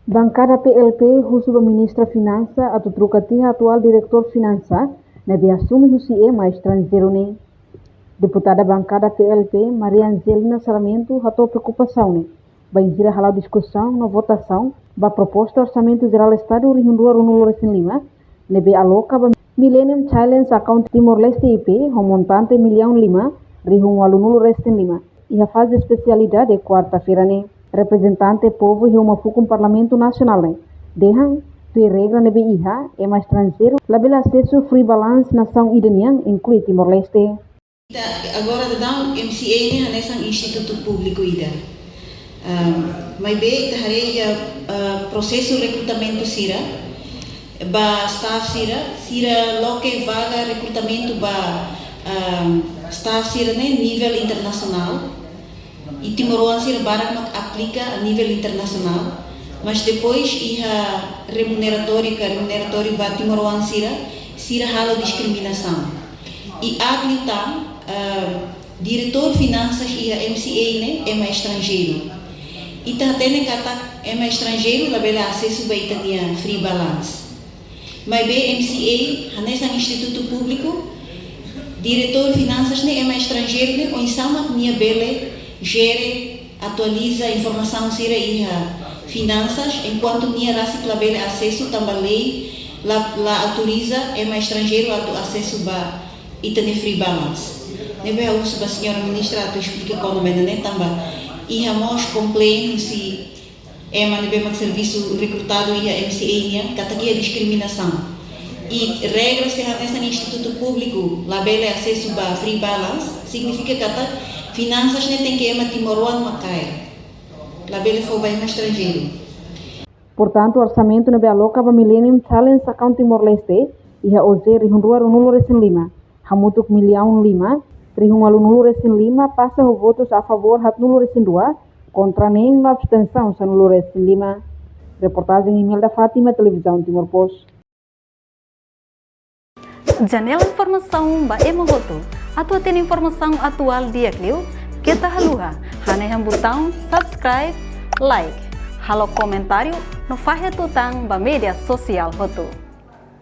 Bancada PLP Husu Ministra Finança atau Trucatiha atual Diretor Finança nebe assume Husie mais estrangeiro ne. Deputada Bancada PLP Maria Angelina Salamento ratou preocupação ne. Vai gira halau discussão na votação ba proposta orçamento geral Estado rihundua runulores em Lima nebe aloca ba Millennium Challenge Account Timor-Leste IP montante R1.500.000 rihun walunulores em Lima. E a fase de especialidade quarta-feira ne. Representante povo e uma fucum Parlamento Nacional né? Dehan tu regra nebe iha é mais estrangeiro labela acesso free balance nação idanian inclui Timor-Leste. Agora dá MCA né nessa instituto público ida. Mas bem tareia processo recrutamento sira ba staff sira loque vaga recrutamento ba staff sira né nível internacional. E Timor sira barak mak aplica a nível internacional, mas depois iha remuneratório ba Timor sira hala discriminação. E aglita diretor finanças iha MCA né é mais estrangeiro. E tatene kata é mais estrangeiro labela acesso ba itania free balance. Mas bem MCA hanesa instituto público diretor finanças né é mais estrangeiro né ou insama minha bele gere, atualiza a informação sira e finanças, enquanto minha raça clabele acesso também lei lá autoriza é mais estrangeiro acesso ba itane free balance. Nebe a uso ba senhora ministra tu explica como bem né também e hamos complain se é nebe mak serviço recrutado e a MCA nia katagia discriminação e regras se nessa instituto público labele acesso ba free balance significa kata finanças nem tem que ir Timor-Leste Macaé. Labele foi bem mais estrangeiro. Portanto, o orçamento nebe aloca para Millennium Challenge Account Timor-Leste e a ozer rihundua runulores em Lima. Hamutuk R1.500.000 rihun alunulores em Lima passa o votos a favor hat nulores em dua contra nem na abstenção sa nulores em Lima. Reportagem Imelda Fátima, Televisão Timor-Post. Janela informação ba emohoto. Atua tem informação atual dia Clio. Kita haluha. Haneham botão subscribe, like. Halo comentário no fahe tutang ba media sosial hoto.